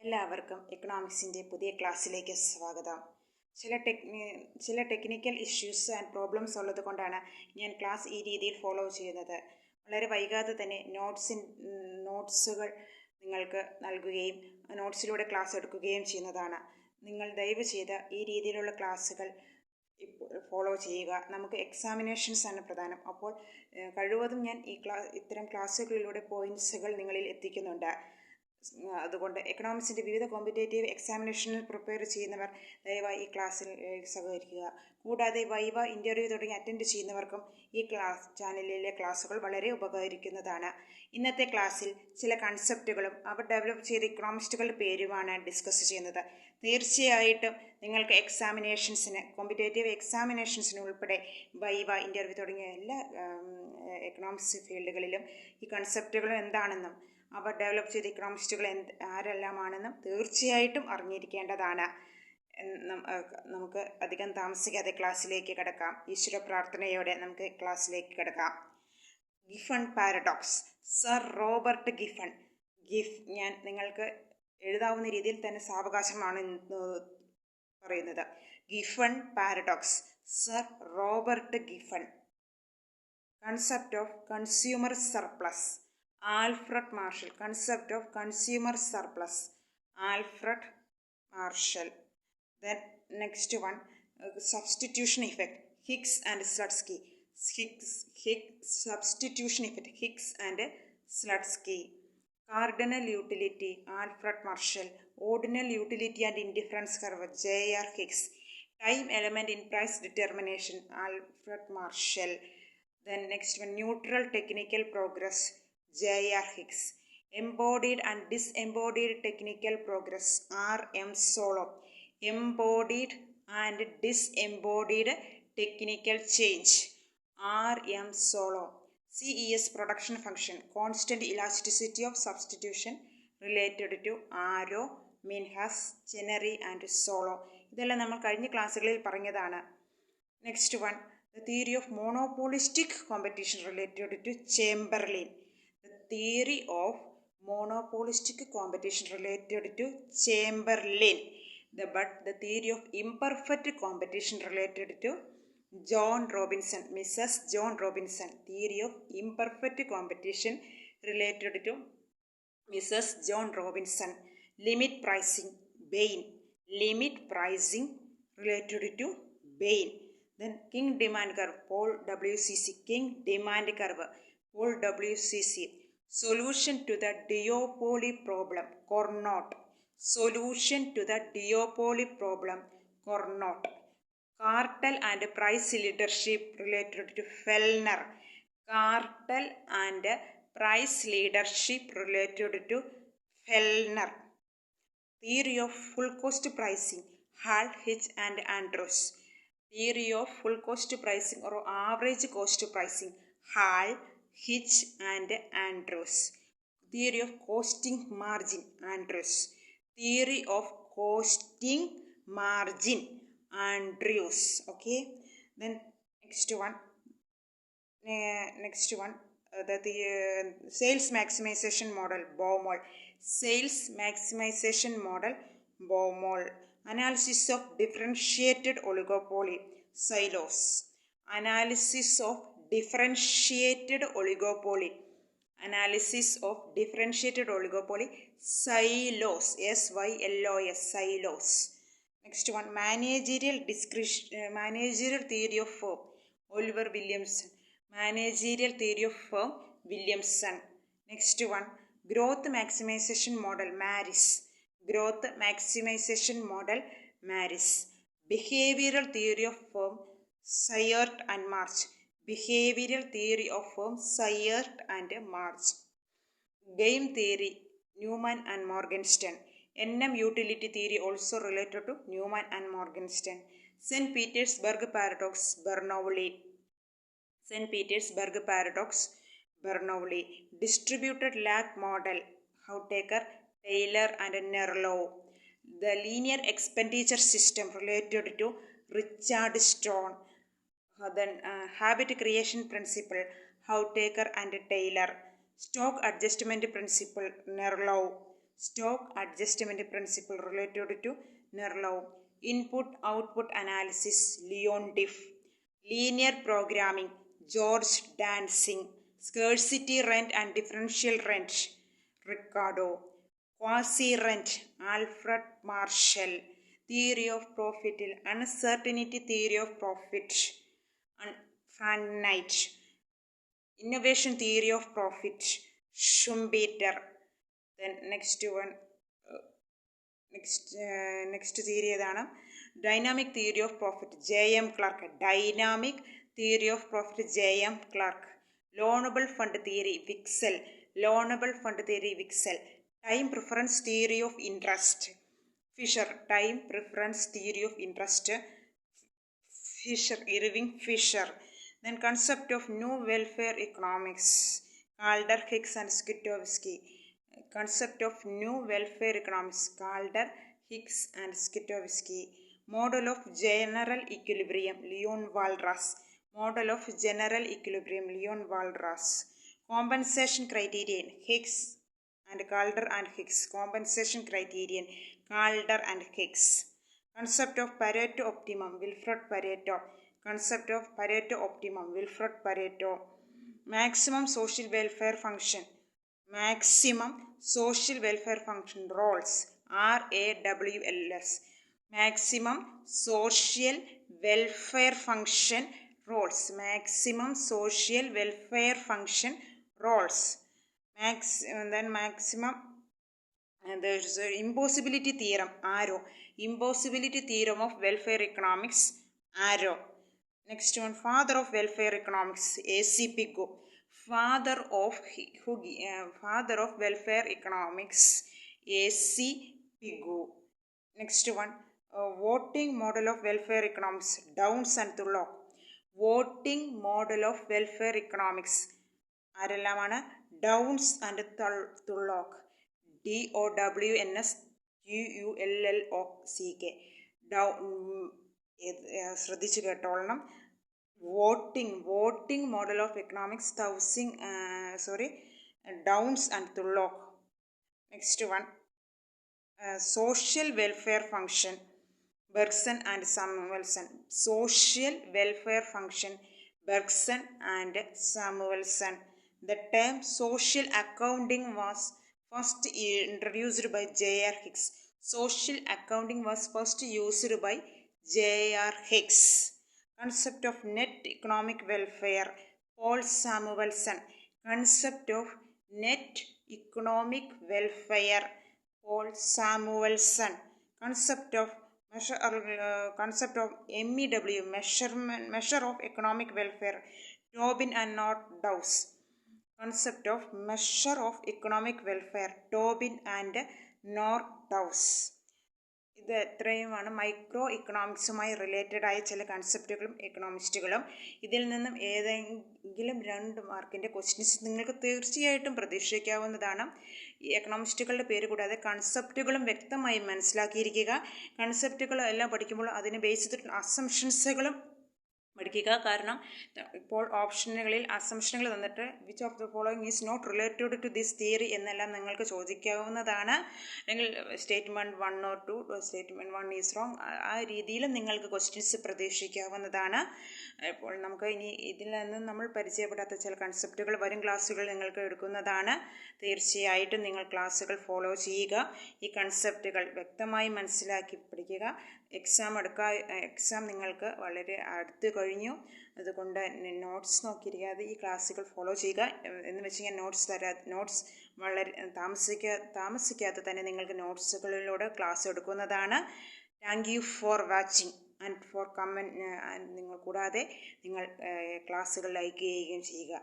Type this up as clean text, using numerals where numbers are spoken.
എല്ലാവർക്കും എക്കണോമിക്സിൻ്റെ പുതിയ ക്ലാസ്സിലേക്ക് സ്വാഗതം. ചില ടെക്നിക്കൽ ഇഷ്യൂസ് ആൻഡ് പ്രോബ്ലംസ് ഉള്ളത് കൊണ്ടാണ് ഞാൻ ക്ലാസ് ഈ രീതിയിൽ ഫോളോ ചെയ്യുന്നത്. വളരെ വൈകാതെ തന്നെ നോട്ട്സുകൾ നിങ്ങൾക്ക് നൽകുകയും നോട്ട്സിലൂടെ ക്ലാസ് എടുക്കുകയും ചെയ്യുന്നതാണ്. നിങ്ങൾ ദയവ് ചെയ്ത് ഈ രീതിയിലുള്ള ക്ലാസ്സുകൾ ഫോളോ ചെയ്യുക. നമുക്ക് എക്സാമിനേഷൻസ് ആണ് പ്രധാനം. അപ്പോൾ കഴിവതും ഞാൻ ഇത്തരം ക്ലാസ്സുകളിലൂടെ പോയിൻറ്റ്സുകൾ നിങ്ങളിൽ എത്തിക്കുന്നുണ്ട്. അതുകൊണ്ട് എക്കണോമിക്സിൻ്റെ വിവിധ കോമ്പറ്റേറ്റീവ് എക്സാമിനേഷനിൽ പ്രിപ്പയർ ചെയ്യുന്നവർ ദയവായി ഈ ക്ലാസ്സിൽ സഹകരിക്കുക. കൂടാതെ വൈവ, ഇൻ്റർവ്യൂ തുടങ്ങി അറ്റൻഡ് ചെയ്യുന്നവർക്കും ഈ ചാനലിലെ ക്ലാസ്സുകൾ വളരെ ഉപകരിക്കുന്നതാണ്. ഇന്നത്തെ ക്ലാസ്സിൽ ചില കൺസെപ്റ്റുകളും അവർ ഡെവലപ്പ് ചെയ്ത ഇക്കണോമിസ്റ്റുകളുടെ പേരുമാണ് ഡിസ്കസ് ചെയ്യുന്നത്. തീർച്ചയായിട്ടും നിങ്ങൾക്ക് എക്സാമിനേഷൻസിന്, കോമ്പറ്റേറ്റീവ് എക്സാമിനേഷൻസിന് ഉൾപ്പെടെ വൈവ, ഇൻ്റർവ്യൂ തുടങ്ങിയ എല്ലാ എക്കണോമിക്സ് ഫീൽഡുകളിലും ഈ കൺസെപ്റ്റുകളും എന്താണെന്നും അവർ ഡെവലപ്പ് ചെയ്ത ഇക്കണോമിസ്റ്റുകൾ ആരെല്ലാമാണെന്നും തീർച്ചയായിട്ടും അറിഞ്ഞിരിക്കേണ്ടതാണ്. നമുക്ക് അധികം താമസിക്കാതെ ക്ലാസ്സിലേക്ക് കിടക്കാം. ഈശ്വര പ്രാർത്ഥനയോടെ നമുക്ക് ക്ലാസ്സിലേക്ക് കിടക്കാം. Giffen paradox. Sir Robert Giffen. ഞാൻ നിങ്ങൾക്ക് എഴുതാവുന്ന രീതിയിൽ തന്നെ സാവകാശമാണ് പറയുന്നത്. Giffen paradox. Sir Robert Giffen. Concept of consumer surplus. Alfred Marshall. Concept of consumer surplus. Alfred Marshall. Then next one, substitution effect. Hicks and Slutsky. Substitution effect. Hicks and Slutsky. Cardinal utility. Alfred Marshall. Ordinal utility and indifference curve. J.R. Hicks. Time element in price determination. Alfred Marshall. Then next one, neutral technical progress. J.R. Hicks. Embodied and disembodied technical progress. R.M. Solow. Embodied and disembodied technical change. R.M. Solow. CES production function. Constant elasticity of substitution related to Arrow, Minhas, Chenery and Solow. ഇതെല്ലാം നമ്മൾ കഴിഞ്ഞ ക്ലാസ്സുകളിൽ പറഞ്ഞതാണ്. Next one, the theory of monopolistic competition related to Chamberlain. Theory of monopolistic competition related to Chamberlain. The theory of imperfect competition related to John Robinson. Mrs. John Robinson. Theory of imperfect competition related to Mrs. John Robinson. Limit pricing. Bain. Limit pricing related to Bain. Then King demand curve. Paul W.C.C. King demand curve. Paul W.C.C. Solution to the duopoly problem. Cournot. Solution to the duopoly problem. Cournot. Cartel and price leadership related to Fellner. Cartel and price leadership related to Fellner. Theory of full cost pricing. Hall, Hitch and Andrews. Theory of full cost pricing or average cost pricing. Hall, Hitch and Andrews. Theory of costing margin. Andrews. Theory of costing margin. Andrews. Okay. Then next one. The sales maximization model. Baumol. Sales maximization model. Baumol. Analysis of differentiated oligopoly. Silos. Analysis of differentiated oligopoly. Analysis of differentiated oligopoly. Silos. S-Y-L-O-S. Silos. Next one, managerial theory of firm. Oliver Williamson. Managerial theory of firm. Williamson. Next one, growth maximization model. Maris. Growth maximization model. Maris. Behavioral theory of firm. Sayert and March. Behavioral theory of firm. Sayert and March. Game theory. Newman and Morgenstern. NM utility theory also related to Newman and Morgenstern. St. Petersburg paradox. Bernoulli. St. Petersburg paradox. Bernoulli. Distributed lag model. Houteker, Taylor and Nerlow. The linear expenditure system related to Richard Stone. Then habit creation principle. Houteker and Taylor. Stock adjustment principle. Nerlow. stock adjustment principle related to Nerlow, input-output analysis, Leon Diff, linear programming, George Dancing, scarcity rent and differential rent, Ricardo, quasi-rent, Alfred Marshall, theory of profit, uncertainty theory of profit, Frank innovation theory of profit, Schumpeter. Then next one, next theory ഏതാണ്? Dynamic theory of profit, J.M. Clark. Dynamic theory of profit, J.M. Clark. Loanable fund theory, Wicksell. Loanable fund theory, Wicksell. Time preference theory of interest, Fisher. Time preference theory of interest, Fisher, Irving Fisher. Then concept of new welfare economics, Calder, Hicks and Skidowski. Concept of new welfare economics, Calder, Hicks and Skidowski. Model of general equilibrium, Leon Walras. Model of general equilibrium, Leon Walras. Compensation criterion, Hicks and Calder and Hicks. Compensation criterion, Calder and Hicks. Concept of Pareto optimum, Wilfred Pareto. Concept of Pareto optimum, Wilfred Pareto. Maximum social welfare function, maximum social welfare function, Rawls, RAWLS. Maximum social welfare function, Rawls. Maximum social welfare function, Rawls. Then maximum, and there's an impossibility theorem, Arrow. Impossibility theorem of welfare economics, Arrow. Next one, father of welfare economics, A.C. Pigou. Father of welfare economics, A.C. Pigou. Next one, voting model of welfare economics, Downs and Tulloch. Voting model of welfare economics, ആരെല്ലാമാണ്? Downs and Tulloch. DOWNSTULLOCK. ശ്രദ്ധിച്ചു കേട്ടോളണം. Voting model of economics, Downs and Tulloch. Next one, social welfare function, Bergson and Samuelson. Social welfare function, Bergson and Samuelson. The term social accounting was first introduced by J.R. Hicks. Social accounting was first used by J.R. Hicks. Concept of net economic welfare, Paul Samuelson. Concept of net economic welfare, Paul Samuelson. Concept of MEW, measure of economic welfare, Tobin and Nordhaus. Concept of measure of economic welfare, Tobin and Nordhaus. ഇത് എത്രയുമാണ് micro ഇക്കണോമിക്സുമായി related ആയ ചില കൺസെപ്റ്റുകളും എക്കണോമിസ്റ്റുകളും. ഇതിൽ നിന്നും ഏതെങ്കിലും 2 മാർക്കിൻ്റെ questions നിങ്ങൾക്ക് തീർച്ചയായിട്ടും പ്രതീക്ഷിക്കാവുന്നതാണ്. ഈ എക്കണോമിസ്റ്റുകളുടെ പേര് കൂടാതെ കൺസെപ്റ്റുകളും വ്യക്തമായി മനസ്സിലാക്കിയിരിക്കുക. കൺസെപ്റ്റുകളെല്ലാം പഠിക്കുമ്പോൾ അതിന് ബേസ് ചെയ്തിട്ടുള്ള അസംഷൻസുകളും പഠിക്കുക. കാരണം ഇപ്പോൾ ഓപ്ഷനുകളിൽ അസംഷനുകൾ തന്നിട്ട് which of the following is not related to this theory എന്നെല്ലാം നിങ്ങൾക്ക് ചോദിക്കാവുന്നതാണ്. അല്ലെങ്കിൽ statement 1 or 2, statement 1 is wrong, ആ രീതിയിലും നിങ്ങൾക്ക് ക്വസ്റ്റ്യൻസ് പ്രതീക്ഷിക്കാവുന്നതാണ്. ഇപ്പോൾ നമുക്ക് ഇനി ഇതിൽ നിന്ന് നമ്മൾ പരിചയപ്പെടാത്ത ചില കൺസെപ്റ്റുകൾ വരും ക്ലാസ്സുകളിൽ നിങ്ങൾക്ക് എടുക്കുന്നതാണ്. തീർച്ചയായിട്ടും നിങ്ങൾ ക്ലാസ്സുകൾ ഫോളോ ചെയ്യുക. ഈ കൺസെപ്റ്റുകൾ വ്യക്തമായി മനസ്സിലാക്കി പഠിക്കുക. എക്സാം നിങ്ങൾക്ക് വളരെ അടുത്ത് കഴിഞ്ഞു. അതുകൊണ്ട് നോട്ട്സ് നോക്കിയിരിക്കാതെ ഈ ക്ലാസ്സുകൾ ഫോളോ ചെയ്യുക. എന്ന് വെച്ച് ഞാൻ നോട്ട്സ് വളരെ താമസിക്കാതെ തന്നെ നിങ്ങൾക്ക് നോട്ട്സുകളിലൂടെ ക്ലാസ് എടുക്കുന്നതാണ്. Thank you for watching and for comment. നിങ്ങൾ കൂടാതെ നിങ്ങൾ ക്ലാസ്സുകൾ ലൈക്ക് ചെയ്യുകയും ചെയ്യുക.